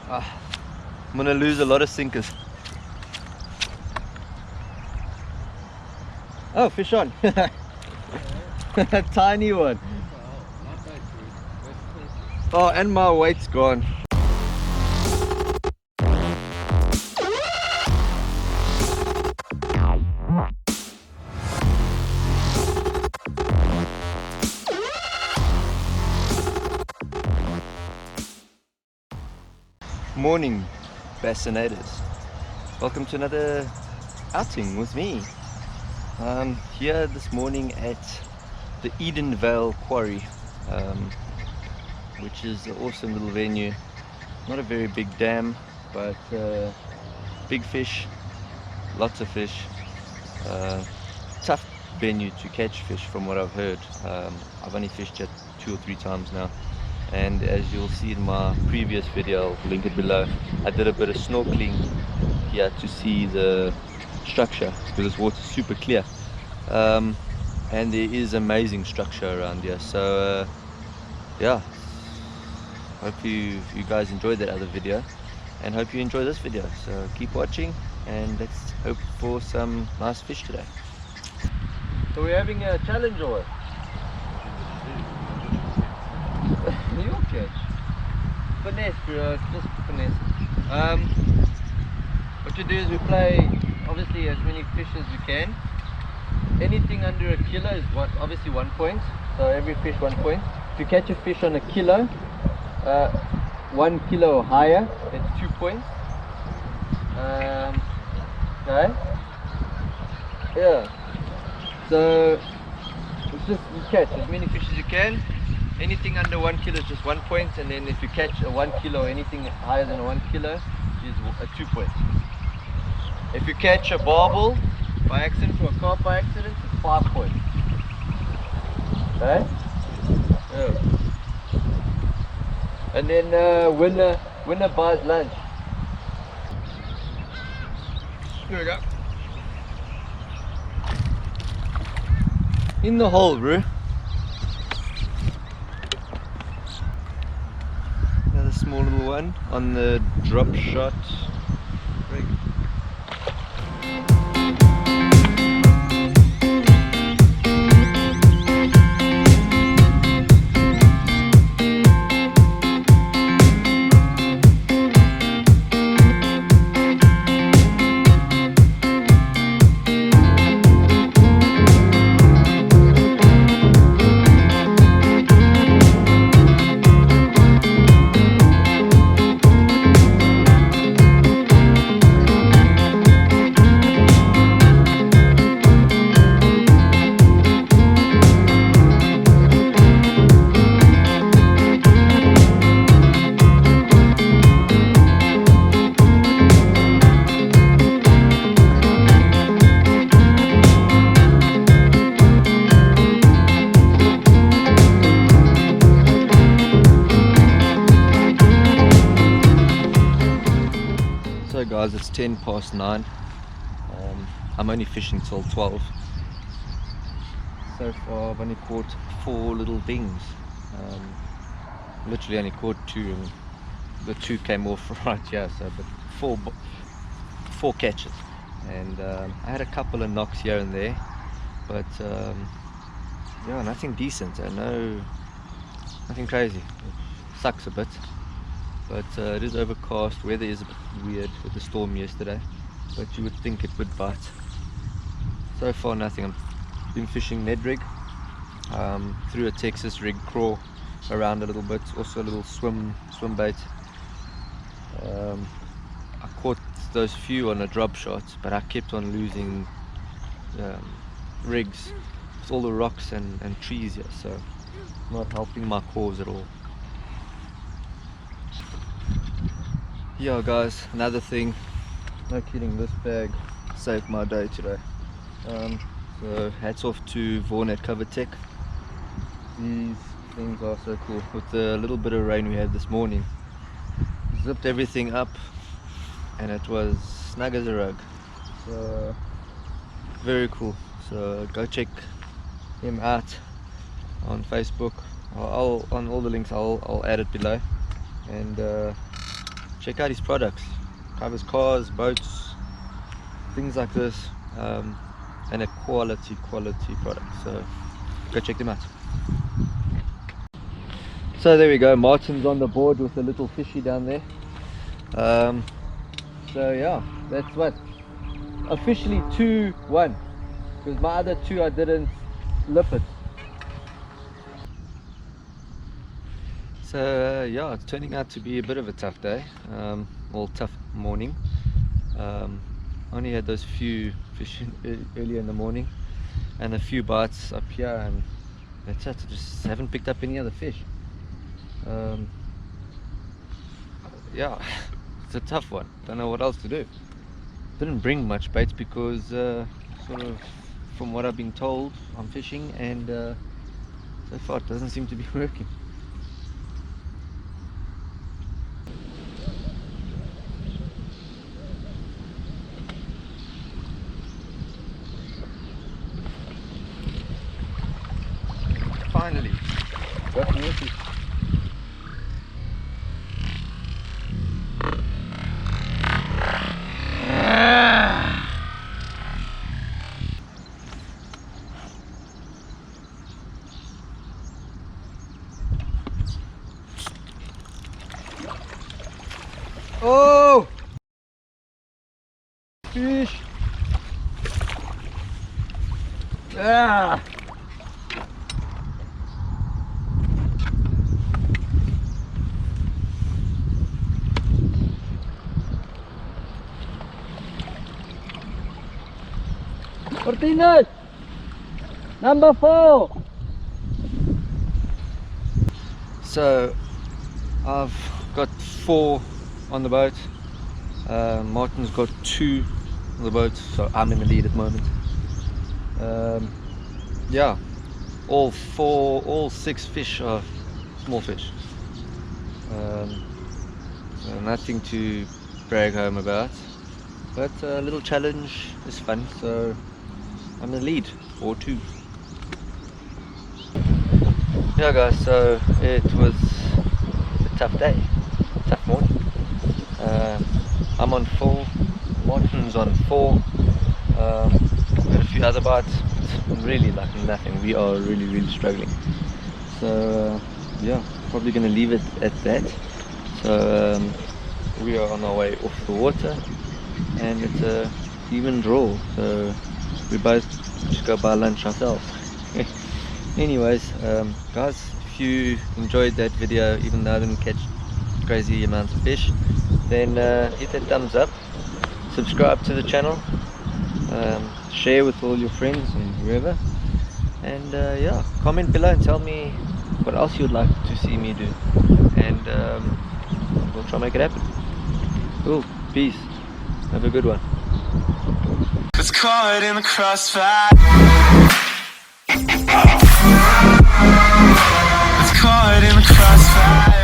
I'm gonna lose a lot of sinkers. Oh, fish on. A tiny one. Oh, and my weight's gone. Morning, bassinators. Welcome to another outing with me. I'm here this morning at the Edenvale Quarry, which is an awesome little venue. Not a very big dam, but big fish, lots of fish. Tough venue to catch fish from what I've heard. I've only fished it 2 or 3 times now. And as you'll see in my previous video, I'll link it below, I did a bit of snorkeling here to see the structure because this water's super clear, and there is amazing structure around here. So yeah, hope you guys enjoyed that other video and hope you enjoy this video. So keep watching and let's hope for some nice fish today. So we're having a challenge or what? You'll catch. Finesse, bro, just finesse. What you do is we play obviously as many fish as we can. Anything under a kilo is obviously 1 point. So every fish 1 point. If you catch a fish on a kilo, 1 kilo or higher, it's 2 points. Okay. Yeah. So it's just you catch as many fish as you can. Anything under 1 kilo is just 1 point, and then if you catch a 1 kilo, anything higher than 1 kilo is 2 points. If you catch a barbel by accident or a carp by accident, it's 5 points. Okay? Yeah. And then winner buys lunch. Here we go. In the hole, bro. Another small little one on the drop shot rig. So guys, it's 9:10. I'm only fishing till 12. So far I've only caught 4 little dings. Literally only caught 2 and the 2 came off right here, so but 4 catches. And I had a couple of knocks here and there, but yeah, nothing decent. Nothing crazy. It sucks a bit. But it is overcast, weather is a bit weird with the storm yesterday, but you would think it would bite. So far nothing. I've been fishing Ned rig, through a Texas rig, crawl around a little bit, also a little swim bait. I caught those few on a drop shot, but I kept on losing rigs with all the rocks and trees here, so not helping my cause at all. Yeah guys, another thing, no kidding, this bag saved my day today. So hats off to Vaughn at COVER-TEC. These things are so cool. With the little bit of rain we had this morning, zipped everything up and it was snug as a rug. So very cool. So go check him out on Facebook. On all the links I'll add it below, and check out his products. Covers cars, boats, things like this, and a quality product. So go check them out. So there we go, Martin's on the board with a little fishy down there. So yeah, that's what, officially 2-1, because my other two I didn't lip it. So yeah, it's turning out to be a bit of a tough day, well, tough morning. Only had those few fish earlier in the morning and a few bites up here, and that's it. I just haven't picked up any other fish. Yeah, it's a tough one. Don't know what else to do. Didn't bring much baits because sort of from what I've been told, I'm fishing, and so far it doesn't seem to be working. Finally, got some fish. Oh! Fish! Ah! Martinez! Number 4! So I've got 4 on the boat. Martin's got 2 on the boat, so I'm in the lead at the moment. Yeah, all 6 fish are small fish. So nothing to brag home about, but a little challenge is fun, so I'm in the lead, 4-2. Yeah guys, so it was a tough day, tough morning. I'm on 4, Martin's on 4, got a few other bites, but really like nothing. We are really struggling. So yeah, probably going to leave it at that. So we are on our way off the water, and it's a even draw, so we both just go buy lunch ourselves. Anyways, guys, if you enjoyed that video, even though I didn't catch crazy amounts of fish, then hit that thumbs up, subscribe to the channel, share with all your friends and whoever, and yeah, comment below and tell me what else you'd like to see me do, and we'll try and make it happen. Cool, peace, have a good one. It's caught in the crossfire. It's caught in the crossfire.